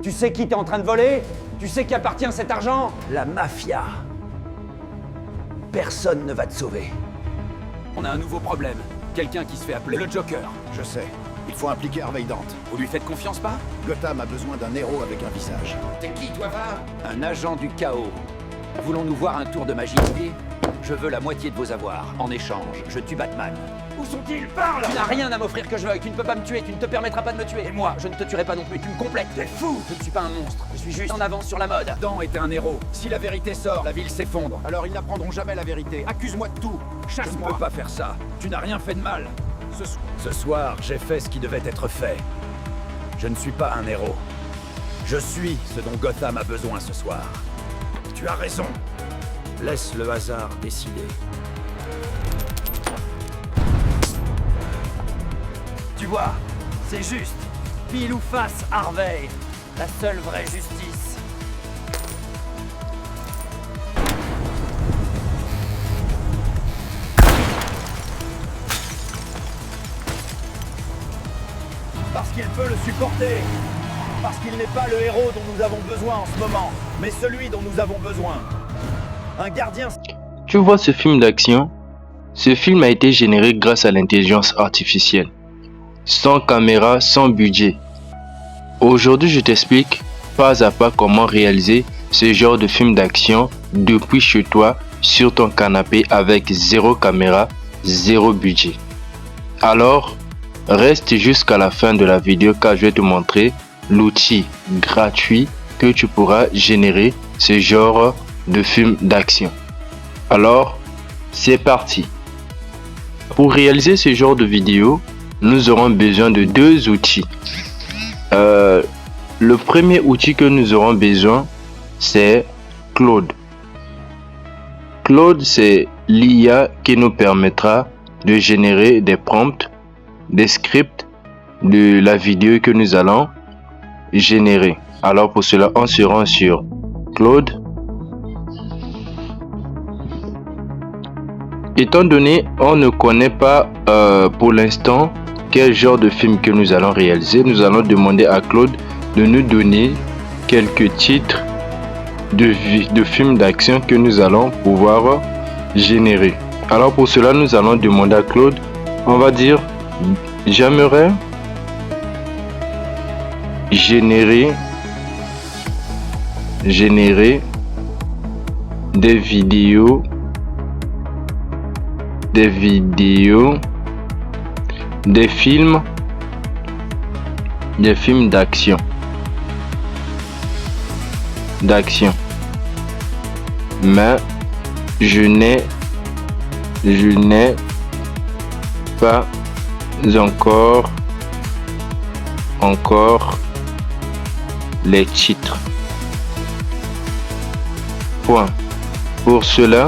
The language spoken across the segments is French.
Tu sais qui t'es en train de voler? Tu sais qui appartient à cet argent? La mafia. Personne ne va te sauver. On a un nouveau problème. Quelqu'un qui se fait appeler le Joker. Je sais. Il faut impliquer Harvey Dent. Vous lui faites confiance pas? Gotham a besoin d'un héros avec un visage. T'es qui, toi, va? Un agent du chaos. Voulons-nous voir un tour de magie? Je veux la moitié de vos avoirs. En échange, je tue Batman. Où sont-ils? Parle! Tu n'as rien à m'offrir que je veuille. Tu ne peux pas me tuer. Tu ne te permettras pas de me tuer. Et moi, je ne te tuerai pas non plus. Tu me complètes. T'es fou! Je ne suis pas un monstre. Je suis juste en avance sur la mode. Dent est un héros. Si la vérité sort, la ville s'effondre. Alors ils n'apprendront jamais la vérité. Accuse-moi de tout. Je ne Chasse-moi. peux pas faire ça. Tu n'as rien fait de mal. Ce soir, j'ai fait ce qui devait être fait. Je ne suis pas un héros. Je suis ce dont Gotham a besoin ce soir. Tu as raison. Laisse le hasard décider. Tu vois, c'est juste. Pile ou face, Harvey. La seule vraie justice. Parce qu'il peut le supporter. Parce qu'il n'est pas le héros dont nous avons besoin en ce moment, mais celui dont nous avons besoin. Un gardien... Tu vois ce film d'action? Ce film a été généré grâce à l'intelligence artificielle. Sans caméra, sans budget. Aujourd'hui, je t'explique pas à pas comment réaliser ce genre de film d'action depuis chez toi, sur ton canapé avec zéro caméra, zéro budget. Alors, reste jusqu'à la fin de la vidéo car je vais te montrer l'outil gratuit que tu pourras générer ce genre de film d'action. Alors, c'est parti. Pour réaliser ce genre de vidéo, nous aurons besoin de deux outils. Le premier outil que nous aurons besoin, c'est Claude. Claude, c'est l'IA qui nous permettra de générer des prompts, des scripts de la vidéo que nous allons générer. Alors pour cela, on se rend sur Claude. Étant donné, on ne connaît pas pour l'instant quel genre de film que nous allons réaliser, nous allons demander à Claude de nous donner quelques titres de films d'action que nous allons pouvoir générer. Alors pour cela, nous allons demander à Claude, on va dire, j'aimerais générer des vidéos des films d'action mais je n'ai pas encore les titres. Point. Pour cela,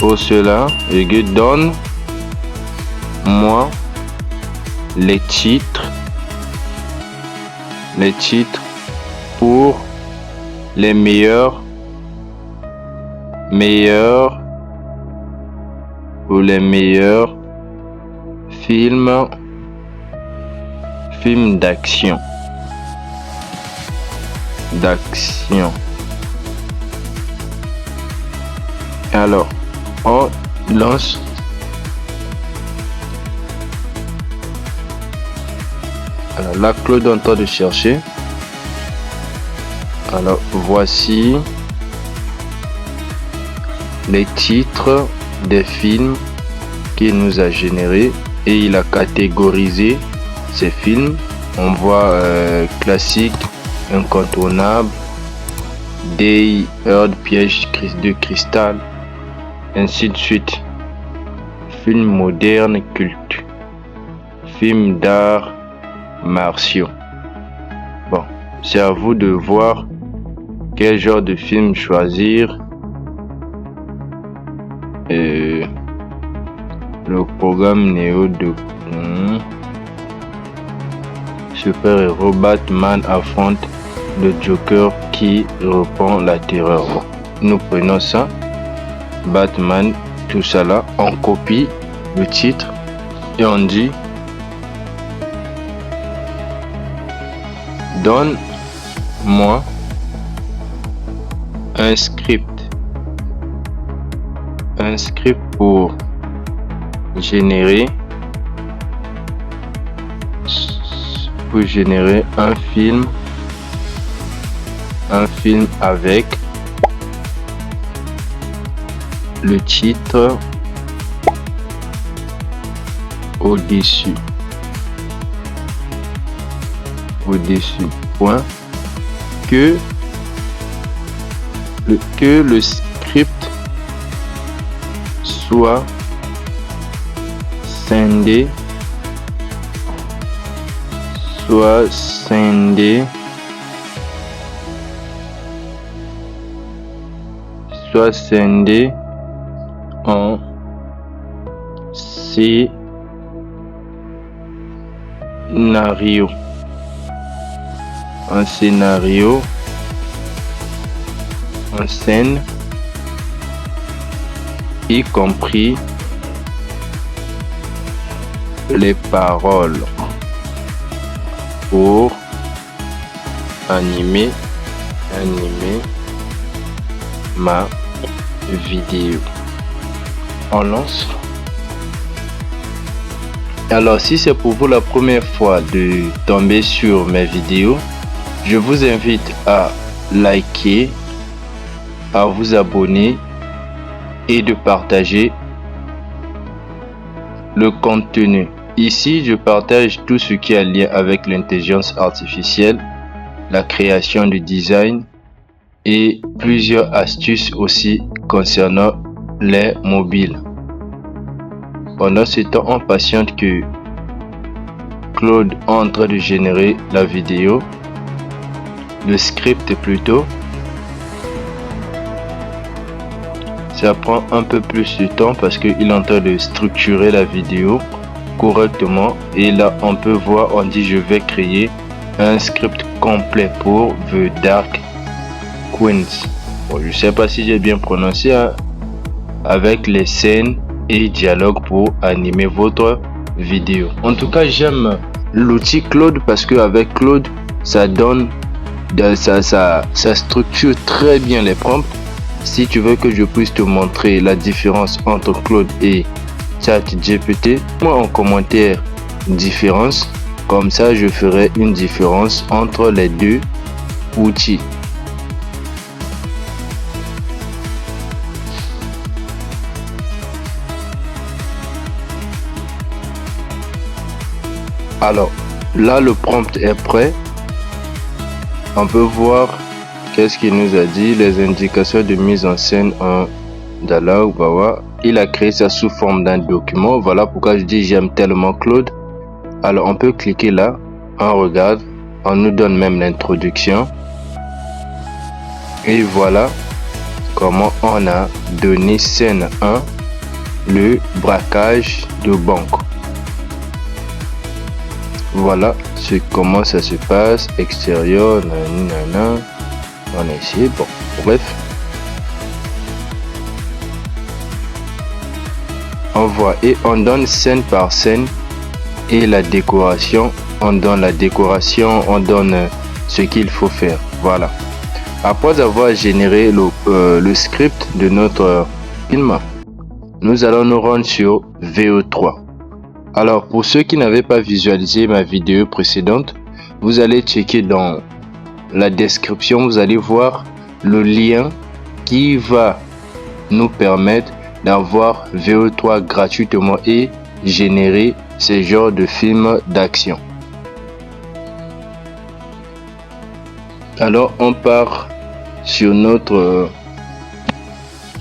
donne-moi les titres pour les meilleurs films d'action. Alors, on lance. Alors là, Claude est en train de chercher. Alors, voici les titres des films qu'il nous a générés et il a catégorisé ces films. On voit classique, incontournable, Day, Heard, Piège de cristal, ainsi de suite. Film moderne, culte, film d'art martiaux. Bon, c'est à vous de voir quel genre de film choisir. Le programme Néo de super-héros Batman affronte le Joker qui reprend la terreur. Bon, nous prenons ça, Batman, tout ça là, on copie le titre et on dit Donne-moi un script pour générer un film avec le titre au-dessus, point, que le script soit scindé en scénario, en scène, y compris les paroles, pour animer ma vidéo. On lance. Alors, si c'est pour vous la première fois de tomber sur mes vidéos, je vous invite à liker, à vous abonner et de partager le contenu. Ici, je partage tout ce qui est lié avec l'intelligence artificielle, la création du design et plusieurs astuces aussi concernant les mobiles. Pendant ce temps, on patiente que Claude est en train de générer la vidéo, le script plutôt. Ça prend un peu plus de temps parce qu'il est en train de structurer la vidéo correctement. Et là, on peut voir, on dit je vais créer un script complet pour The Dark Queens. Bon, je sais pas si j'ai bien prononcé, hein, avec les scènes et dialogues pour animer votre vidéo. En tout cas, j'aime l'outil Claude parce que avec Claude, ça donne ça structure très bien les prompts. Si tu veux que je puisse te montrer la différence entre Claude et ChatGPT, moi en commentaire différence, comme ça je ferai une différence entre les deux outils. Alors là, le prompt est prêt. On peut voir qu'est-ce qu'il nous a dit, les indications de mise en scène en dialogue. Il a créé ça sous forme d'un document. Voilà pourquoi je dis j'aime tellement Claude. Alors on peut cliquer là, on regarde, on nous donne même l'introduction. Et voilà comment on a donné scène 1, le braquage de banque. Voilà comment ça se passe, extérieur, nanana. On a essayé, bon, bref. On voit et on donne scène par scène et la décoration. On donne la décoration, on donne ce qu'il faut faire. Voilà. Après avoir généré le script de notre film, nous allons nous rendre sur VO3. Alors, pour ceux qui n'avaient pas visualisé ma vidéo précédente, vous allez checker dans la description, vous allez voir le lien qui va nous permettre d'avoir VO3 gratuitement et générer ce genre de films d'action. Alors, on part sur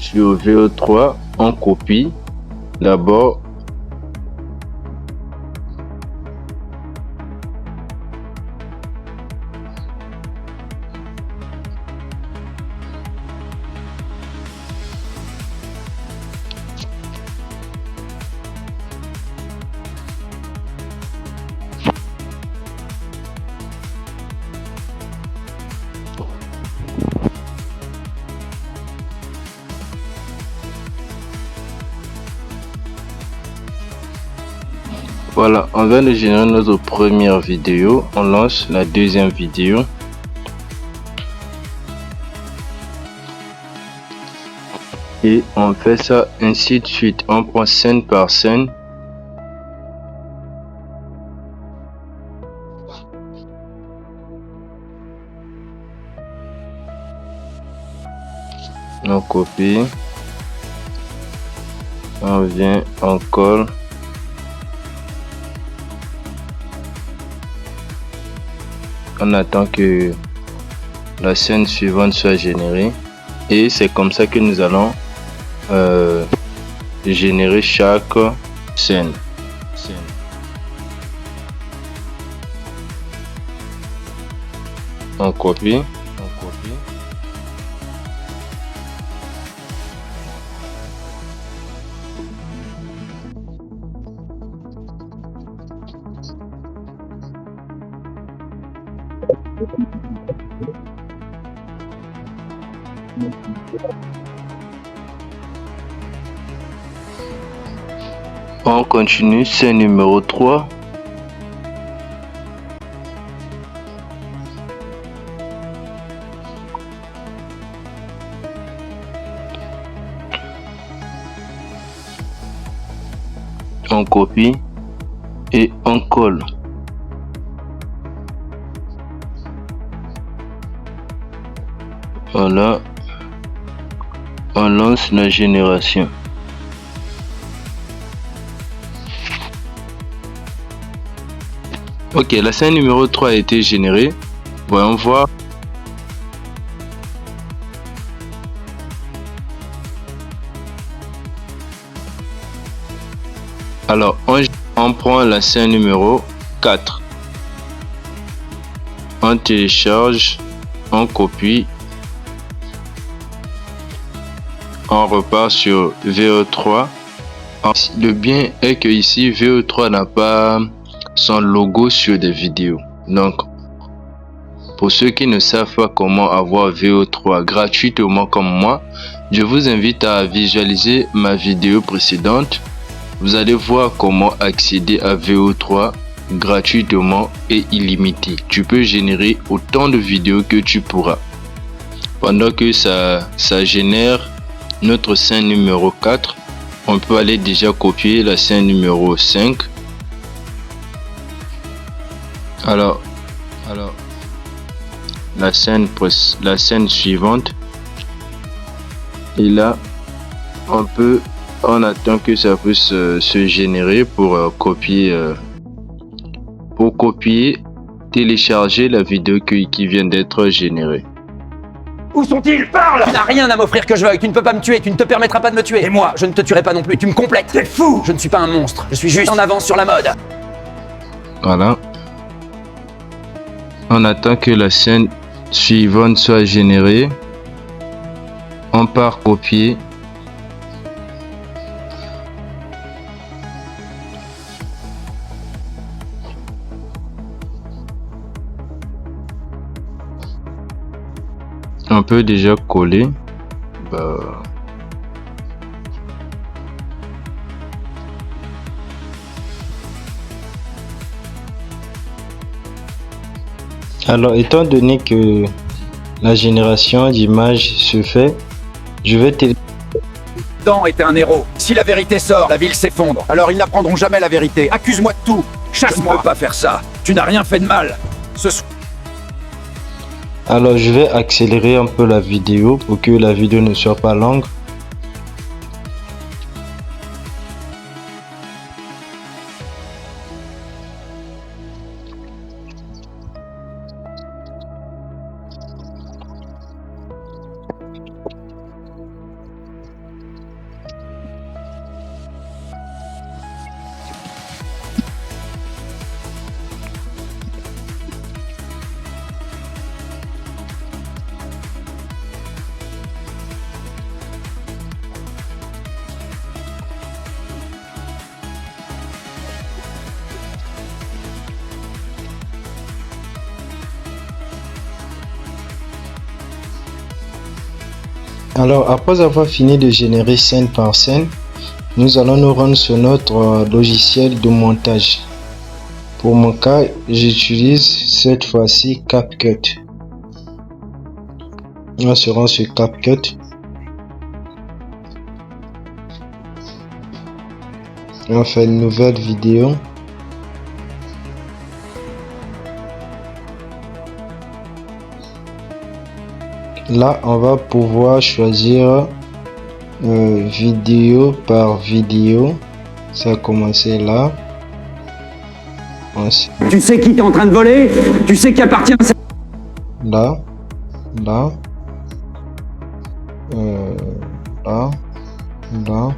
VO3, on copie d'abord. Voilà, on vient de générer notre première vidéo. On lance la deuxième vidéo. Et on fait ça ainsi de suite. On prend scène par scène. On copie. On vient, on colle. On attend que la scène suivante soit générée. Et c'est comme ça que nous allons générer chaque scène. On copie. On continue, c'est numéro 3. On copie et on colle. Voilà, on lance la génération. Ok, la scène numéro 3 a été générée. Voyons voir. Alors, on prend la scène numéro 4. On télécharge, on copie. On repart sur VO3. Le bien est que ici, VO3 n'a pas son logo sur des vidéos. Donc, pour ceux qui ne savent pas comment avoir VO3 gratuitement comme moi, je vous invite à visualiser ma vidéo précédente. Vous allez voir comment accéder à VO3 gratuitement et illimité. Tu peux générer autant de vidéos que tu pourras. Pendant que ça génère notre scène numéro 4, on peut aller déjà copier la scène numéro 5. Alors la scène suivante, et là on attend que ça puisse se générer pour copier, télécharger la vidéo qui vient d'être générée. Où sont-ils? Parle! Tu n'as rien à m'offrir que je veuille, tu ne peux pas me tuer, tu ne te permettras pas de me tuer. Et moi, je ne te tuerai pas non plus, tu me complètes. T'es fou! Je ne suis pas un monstre, je suis juste en avance sur la mode. Voilà. On attend que la scène suivante soit générée. On part copier. On peut déjà coller. Alors, étant donné que la génération d'images se fait, je vais Dan était un héros. Si la vérité sort, la ville s'effondre. Alors ils n'apprendront jamais la vérité. Accuse-moi de tout. Chasse-moi. Je ne peux pas faire ça. Tu n'as rien fait de mal. Alors, je vais accélérer un peu la vidéo pour que la vidéo ne soit pas longue. Alors, après avoir fini de générer scène par scène, nous allons nous rendre sur notre logiciel de montage. Pour mon cas, j'utilise cette fois-ci CapCut. On se rend sur CapCut. On fait une nouvelle vidéo. Là, on va pouvoir choisir vidéo par vidéo. Ça a commencé là. Ensuite, Tu sais qui t'es en train de voler? Tu sais qui appartient à cette... là, là, là, là.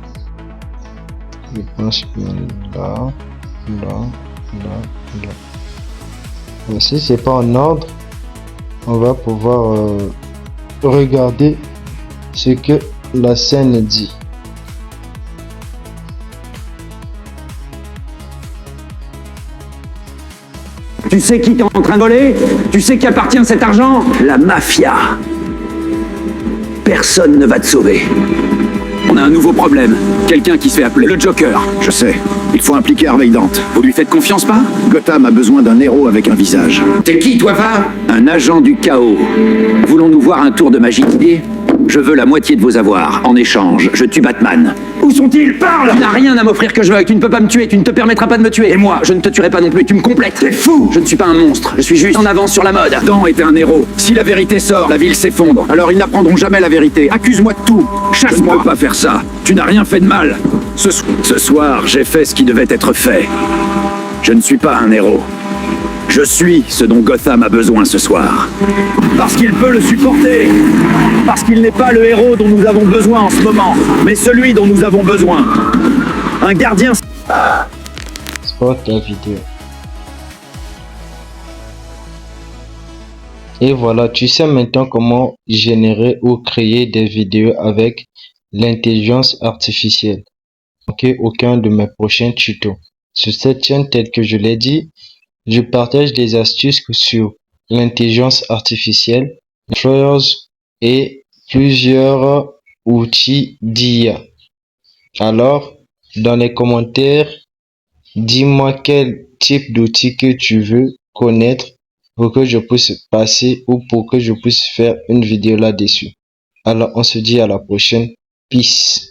Je pense que là, là. Si c'est pas en ordre, on va pouvoir regarder ce que la scène dit. Tu sais qui t'es en train de voler? Tu sais qui appartient à cet argent? La mafia. Personne ne va te sauver. On a un nouveau problème. Quelqu'un qui se fait appeler le Joker. Je sais. Il faut impliquer Harvey Dent. Vous lui faites confiance, pas? Gotham a besoin d'un héros avec un visage. T'es qui, toi, va? Un agent du chaos. Voulons-nous voir un tour de magie d'idées? Je veux la moitié de vos avoirs. En échange, je tue Batman. Où sont-ils? Parle! Tu n'as rien à m'offrir que je veuille. Tu ne peux pas me tuer. Tu ne te permettras pas de me tuer. Et moi, je ne te tuerai pas non plus. Tu me complètes. T'es fou! Je ne suis pas un monstre. Je suis juste en avance sur la mode. Dent était un héros. Si la vérité sort, la ville s'effondre. Alors ils n'apprendront jamais la vérité. Accuse-moi de tout. Chasse-moi. Je ne peux pas faire ça. Tu n'as rien fait de mal. Ce soir, j'ai fait ce qui devait être fait. Je ne suis pas un héros. Je suis ce dont Gotham a besoin ce soir. Parce qu'il peut le supporter. Parce qu'il n'est pas le héros dont nous avons besoin en ce moment, mais celui dont nous avons besoin. Un gardien... Spot la vidéo. Et voilà, tu sais maintenant comment générer ou créer des vidéos avec l'intelligence artificielle. Ok, aucun de mes prochains tutos. Sur cette chaîne, tel que je l'ai dit, je partage des astuces sur l'intelligence artificielle, flyers et plusieurs outils d'IA. Alors, dans les commentaires, dis-moi quel type d'outil que tu veux connaître pour que je puisse passer ou pour que je puisse faire une vidéo là-dessus. Alors, on se dit à la prochaine. Peace.